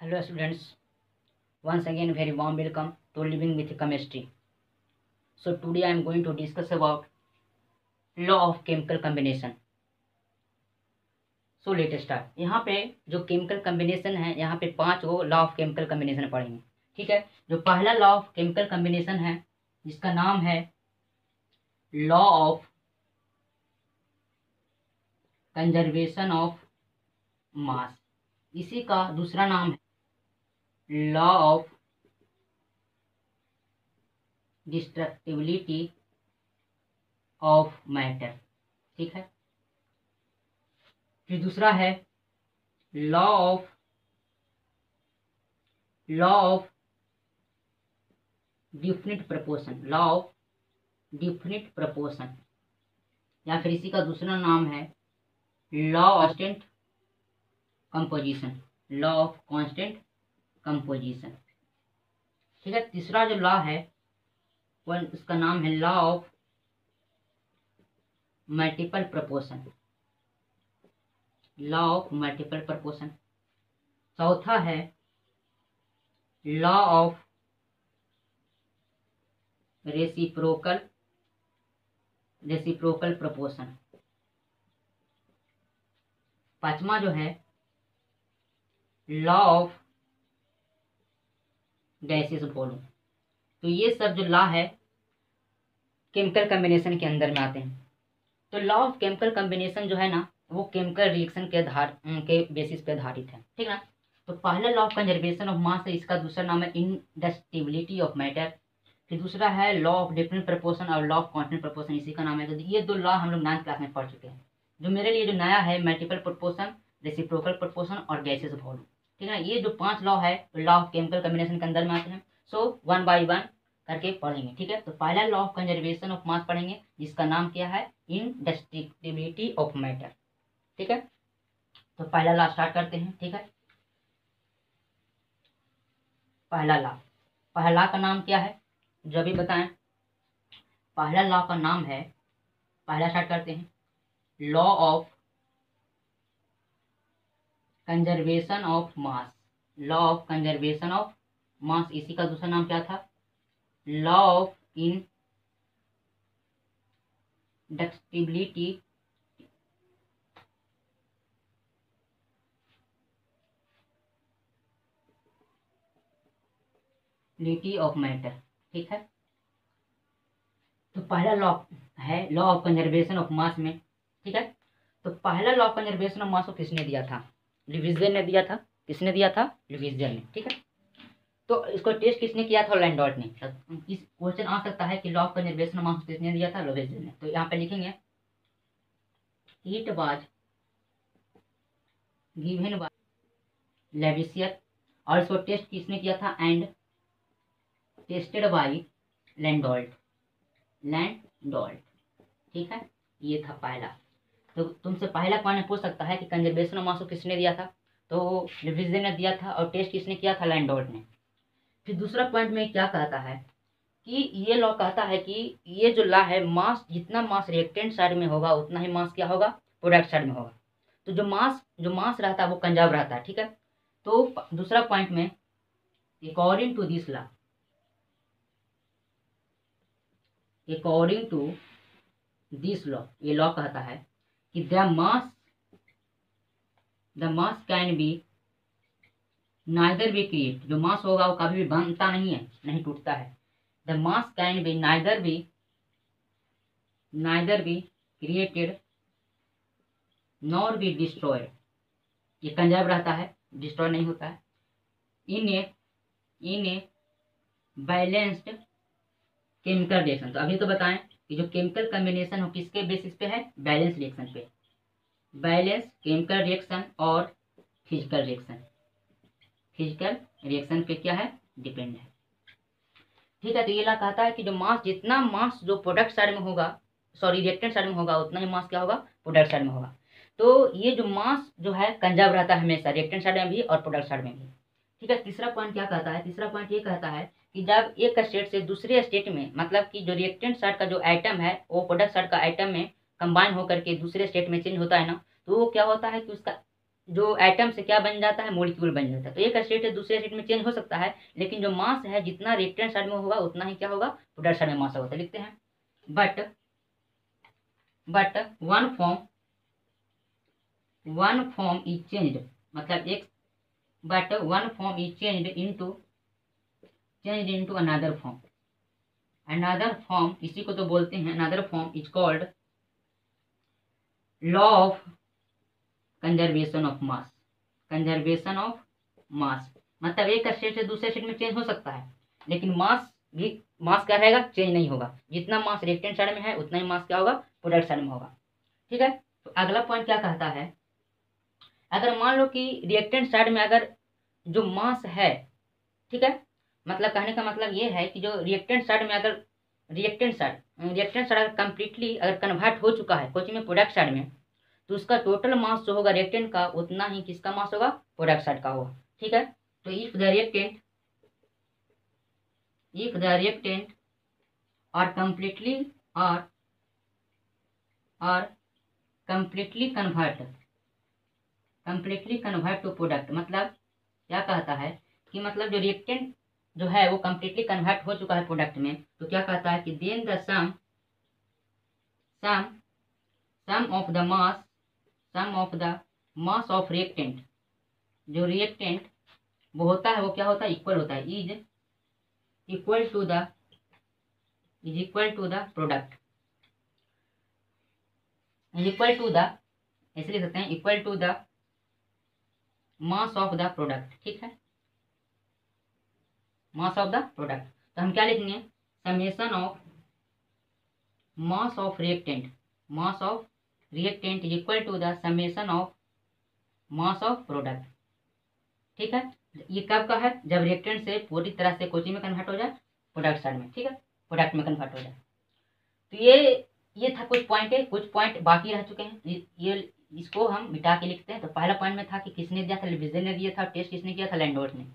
Hello students, once again very warm welcome to Living with Chemistry. So today I am going to discuss about law of chemical combination. So let's start. यहाँ पे जो chemical combination है, यहाँ पे 5 law of chemical combination पढ़ेंगे। ठीक है, जो पहला लॉ ऑफ केमिकल कम्बिनेशन है जिसका नाम है law of conservation of mass, इसी का दूसरा नाम है लॉ ऑफ डिस्ट्रक्टिबिलिटी ऑफ मैटर। ठीक है, फिर दूसरा है law of definite proportion, law of definite proportion, या फिर इसी का दूसरा नाम है law of constant composition, law of constant composition. ठीक है, तीसरा जो लॉ है उसका नाम है law of multiple proportion, law of multiple proportion. चौथा है लॉ ऑफ रेसिप्रोकल प्रोपोर्शन। पांचवा जो है लॉ ऑफ गैसेस वॉल्यूम। तो ये सब जो लॉ है केमिकल कम्बिनेशन के अंदर में आते हैं। तो लॉ ऑफ केमिकल कम्बिनेशन जो है ना, वो केमिकल रिएक्शन के बेसिस पे आधारित है। ठीक ना। तो पहला law of conservation of mass है, इसका दूसरा नाम है इंडस्ट्रिबिलिटी ऑफ मैटर। फिर दूसरा है लॉ ऑफ डिफरेंट प्रोपोर्शन और लॉ ऑफ कांस्टेंट प्रोपोर्शन, इसी का नाम है। तो ये दो लॉ हम लोग 9th क्लास में पढ़ चुके हैं। जो मेरे लिए जो नया है मल्टीपल प्रोपोर्शन, रेसिप्रोकल प्रोपोर्शन और गैसेस वॉल्यूम। ठीक है ना, ये जो 5 लॉ है लॉ ऑफ केमिकल कम्बिनेशन के अंदर में आते हैं। सो 1 बाय 1 करके पढ़ेंगे। ठीक है, तो पहला law of conservation of mass पढ़ेंगे जिसका नाम क्या है, इंडस्ट्रक्टिबिलिटी ऑफ मैटर। ठीक है, तो पहला लॉ स्टार्ट करते हैं। ठीक है, पहला लॉ का नाम क्या है जो भी बताएं। पहला लॉ का नाम है, पहला स्टार्ट करते हैं, law of conservation of mass, law of conservation of mass, इसी का दूसरा नाम क्या था, लॉ ऑफ इंडक्टिबिलिटी ऑफ मैटर। ठीक है, तो पहला लॉ है law of conservation of mass में। ठीक है, तो पहला law of conservation of mass को किसने दिया था, लिविजन ने दिया था। किसने दिया था, लिविजन ने। ठीक है, तो इसको टेस्ट किसने किया था, लैंडॉल्ट ने। इस क्वेश्चन आ सकता है कि law of conservation of mass किसने दिया था, लिविजन ने। तो यहाँ पे लिखेंगे इट वाज गिवन बाय लेविसियर, और इसको टेस्ट किसने किया था, एंड टेस्टेड बाय लैंडॉल्ट। ठीक है, ये था पहला। तो तुमसे पहला पॉइंट पूछ सकता है कि कंजर्वेशन ऑफ मास को किसने दिया था, तो लिविजन ने दिया था, और टेस्ट किसने किया था, लैंडॉल्ट ने। फिर दूसरा पॉइंट में क्या कहता है कि ये लॉ कहता है कि ये जो लॉ है, मास जितना मास रिएक्टेंट साइड में होगा उतना ही मास क्या होगा, प्रोडक्ट साइड में होगा। तो जो मास रहता है वो कंजर्व रहता है। ठीक है, तो दूसरा पॉइंट में अकॉर्डिंग टू दिस लॉ, ये लॉ कहता है कि the mass can be neither be create, जो मास होगा वो कभी भी बनता नहीं है, नहीं टूटता है। The mass can be neither be created nor be destroyed, ये कंजर्व रहता है, डिस्ट्रॉय नहीं होता है। इन ए बैलेंस्ड केमिकल रिएक्शन। तो अभी तो बताएं कि जो केमिकल कम्बिनेशन हो किसके बेसिस पे है, बैलेंस रिएक्शन पे। बैलेंस केमिकल रिएक्शन और फिजिकल रिएक्शन पे क्या है, डिपेंड है। ठीक है, तो ये ला कहता है कि जितना मास जो प्रोडक्ट साइड में होगा, सॉरी रिएक्टेंट साइड में होगा, उतना ही मास क्या होगा, प्रोडक्ट साइड में होगा। तो ये जो मास जो है कंजर्व रहता है हमेशा, रिएक्टेंट साइड में भी और प्रोडक्ट साइड में भी। ठीक है, तीसरा पॉइंट क्या कहता है, तीसरा पॉइंट ये कहता है कि जब एक स्टेट से दूसरे स्टेट में, मतलब कि जो रिएक्टेंट साइड का जो आइटम है वो प्रोडक्ट साइड का आइटम में कंबाइन होकर के दूसरे स्टेट में चेंज होता है ना, तो वो क्या होता है कि उसका जो एटम से क्या बन जाता है, मॉलिक्यूल बन जाता है। तो एक स्टेट से दूसरे स्टेट में चेंज हो सकता है, लेकिन जो मास है जितना रिएक्टेंट साइड में होगा उतना ही क्या होगा, प्रोडक्ट साइड में मास होगा। तो लिखते हैं but one form is changed, मतलब एक but one form is changed into another form, इसी को तो बोलते हैं another form is called law of conservation of mass. मतलब एक स्टेट से दूसरे स्टेट में चेंज हो सकता है, लेकिन मास क्या रहेगा, चेंज नहीं होगा। जितना मास रिएक्टेंट साइड में है उतना ही मास क्या होगा, प्रोडक्ट साइड में होगा। ठीक है। तो अगला पॉइंट क्या कहता है, अगर मान लो कि रिएक्टेंट साइड में अगर जो मास है, ठीक है, मतलब कहने का मतलब ये है कि जो रिएक्टेंट साइड में अगर रिएक्टेंट साइड अगर कम्प्लीटली अगर कन्वर्ट हो चुका है कोचिंग में प्रोडक्ट साइड में, तो उसका टोटल मास जो होगा रिएक्टेंट का उतना ही किसका मास होगा, प्रोडक्ट साइड का होगा। ठीक है। तो if the reactant are completely convert to product, मतलब क्या कहता है कि मतलब जो रिएक्टेंट जो है वो कम्प्लीटली कन्वर्ट हो चुका है प्रोडक्ट में, तो क्या कहता है कि then the sum of the mass of reactant, जो रिएक्टेंट वो होता है वो क्या होता है, इक्वल होता है, is equal to the product, equal to the, ऐसे लिख सकते हैं equal to the mass of the product. ठीक है, मास ऑफ द प्रोडक्ट। तो हम क्या लिखेंगे, summation of mass of reactant is equal to the summation of mass of product. ठीक है। ये कब का है, जब रिएक्टेंट से पूरी तरह से कोचिंग में कन्वर्ट हो जाए प्रोडक्ट साइड में। ठीक है, प्रोडक्ट में कन्वर्ट हो जाए। तो ये था कुछ पॉइंट बाकी रह चुके हैं, ये इसको हम मिटा के लिखते हैं। तो पहला पॉइंट में था कि किसने दिया था, लिविजन ने दिया था, टेस्ट किसने किया था, लैंडोर्फ ने।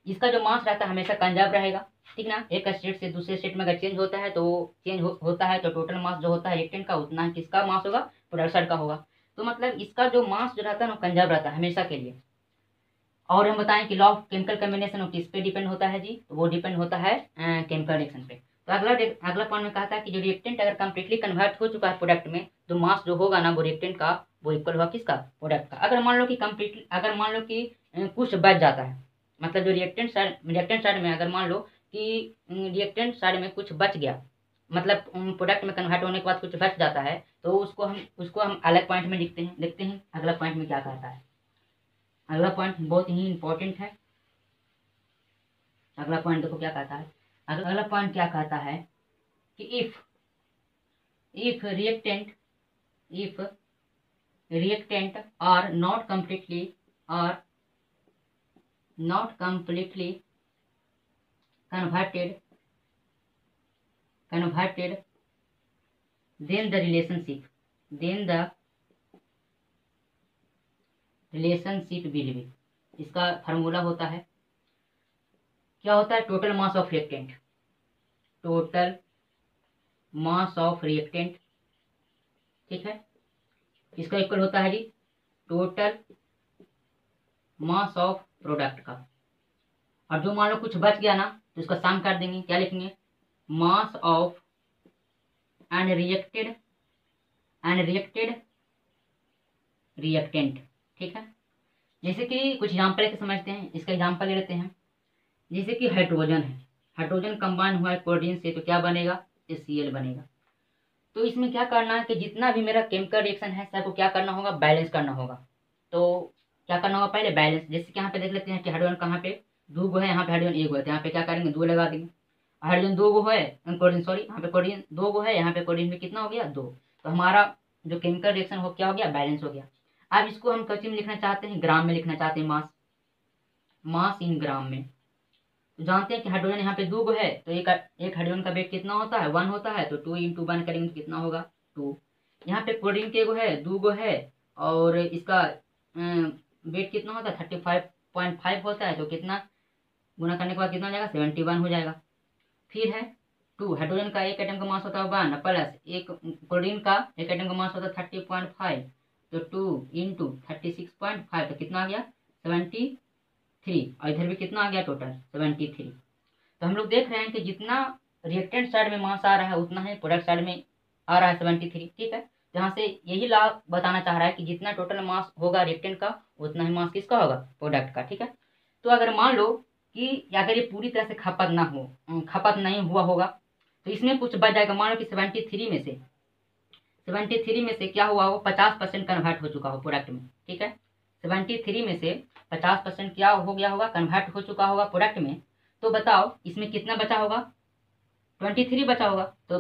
इसका जो मास रहता है हमेशा कंजर्व रहेगा, ठीक ना। एक स्टेट से दूसरे स्टेट में अगर चेंज होता है तो होता है तो टोटल मास जो होता है रिएक्टेंट का उतना ही किसका मास होगा, प्रोडक्ट साइड का होगा। तो मतलब इसका जो मास जो रहता है ना कंजर्व रहता है हमेशा के लिए। और हम बताएं कि लॉ ऑफ केमिकल कम्बिनेशन किस पे डिपेंड होता है जी, तो वो डिपेंड होता है केमिकल रिएक्शन पे। तो अगला पॉइंट में कहा था कि जो रिएक्टेंट अगर कंप्लीटली कन्वर्ट हो चुका है प्रोडक्ट में, तो मास जो होगा ना वो रिएक्टेंट का वो इक्वल होगा किसका, प्रोडक्ट का। अगर मान लो कि कुछ बच जाता है, मतलब जो रिएक्टेंट साइड में अगर मान लो कि रिएक्टेंट साइड में कुछ बच गया, मतलब प्रोडक्ट में कन्वर्ट होने के बाद कुछ बच जाता है, तो उसको हम अलग पॉइंट में लिखते हैं। देखते हैं अगला पॉइंट में क्या कहता है। अगला पॉइंट बहुत ही इंपॉर्टेंट है। अगला पॉइंट देखो क्या कहता है। अगला पॉइंट क्या कहता है कि if reactant are not completely converted, then the relationship will be, इसका फार्मूला होता है, क्या होता है, टोटल मास ऑफ रिएक्टेंट, ठीक है, इसका इक्वल होता है जी टोटल मास ऑफ प्रोडक्ट का। और जो मान लो कुछ बच गया ना तो इसका सम कर देंगे, क्या लिखेंगे, मास ऑफ अनरिएक्टेड रिएक्टेंट। ठीक है, जैसे कि कुछ एग्जाम्पल लेके समझते हैं। इसका एग्जाम्पल ले लेते हैं, जैसे कि हाइड्रोजन कंबाइन हुआ है क्लोरीन से, तो क्या बनेगा, HCl बनेगा। तो इसमें क्या करना है कि जितना भी मेरा केमिकल रिएक्शन है सबको क्या करना होगा, बैलेंस करना होगा। तो क्या करना होगा, पहले बैलेंस। जैसे कि यहाँ पे देख लेते हैं कि हाइड्रोजन कहाँ पे 2 गो है, यहाँ पे हाइड्रोजन 1 गो है, तो यहाँ पे क्या करेंगे 2 लगा देंगे। हाइड्रोजन 2 गो है, क्लोरीन सॉरी यहाँ पे क्लोरीन 2 गो है, यहाँ पे क्लोरीन में कितना हो गया 2। तो हमारा जो केमिकल रिएक्शन हो क्या हो गया, बैलेंस हो गया। अब इसको हम कोचिंग में लिखना चाहते हैं, ग्राम में लिखना चाहते हैं, मास इन ग्राम में। तो जानते हैं कि हाइड्रोजन यहाँ पे 2 गो है, तो एक हाइड्रोजन का वेट कितना होता है, 1 होता है। तो 2 × 1 करेंगे तो कितना होगा 2। यहाँ पे क्लोरीन के गो है 2 गो है, और इसका वेट कितना होता है 35.5 होता है। तो कितना गुना करने के बाद कितना हो जाएगा, 71 हो जाएगा। फिर है 2, हाइड्रोजन का एक एटम का मास होता है 1 प्लस एक क्लोरीन का एक एटम का मास होता है 30.5, तो 2 × 36.5 तो कितना आ गया 73, और इधर भी कितना आ गया टोटल 73। तो हम लोग देख रहे हैं कि जितना रिएक्टेंट साइड में मास आ रहा है उतना ही प्रोडक्ट साइड में आ रहा है 73, ठीक है। जहाँ से यही लॉ बताना चाह रहा है कि जितना टोटल मास होगा रिएक्टेंट का उतना ही मास किसका होगा प्रोडक्ट का, ठीक है। तो अगर मान लो कि अगर ये पूरी तरह से खपत ना हो, खपत नहीं हुआ होगा, तो इसमें कुछ बच जाएगा। मान लो कि 73 में से क्या हुआ हो 50% कन्वर्ट हो चुका हो प्रोडक्ट में, ठीक है। 73 में से 50% क्या हो गया होगा कन्वर्ट हो चुका होगा प्रोडक्ट में। तो बताओ इसमें कितना बचा होगा 23 बचा होगा। तो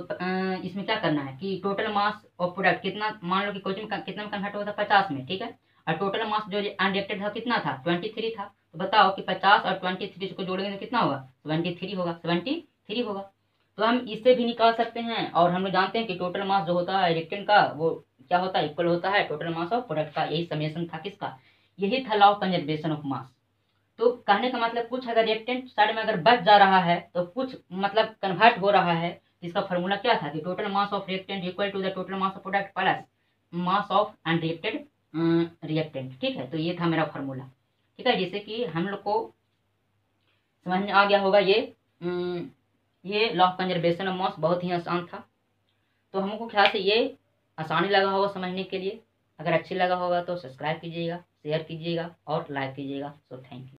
इसमें क्या करना है कि टोटल मास ऑफ प्रोडक्ट कितना, मान लो कि क्वेश्चन में कितना में कन्वर्ट हुआ था 50 में, ठीक है। और टोटल मास जो अनरिएक्टेड था कितना था 23 था। तो बताओ कि 50 और 23 को जोड़ेंगे तो कितना होगा 73 होगा, 73 होगा। तो हम इससे भी निकाल सकते हैं। और हम लोग जानते हैं कि टोटल मास जो होता है रिएक्टेंट का वो क्या होता है इक्वल होता है टोटल मास ऑफ प्रोडक्ट का। यही समेशन था किसका, यही था law of conservation of mass. तो कहने का मतलब कुछ अगर रिएक्टेंट साइड में अगर बच जा रहा है तो कुछ मतलब कन्वर्ट हो रहा है। इसका फॉर्मूला क्या था कि total mass of reactant equal to the total mass of product plus mass of unreacted reactant, ठीक है। तो ये था मेरा फॉर्मूला, ठीक है। जैसे कि हम लोग को समझ में आ गया होगा ये law of conservation of mass बहुत ही आसान था। तो हमको ख्याल से ये आसानी लगा होगा समझने के लिए। अगर अच्छी लगा होगा तो सब्सक्राइब कीजिएगा, शेयर कीजिएगा और लाइक कीजिएगा। So thank you.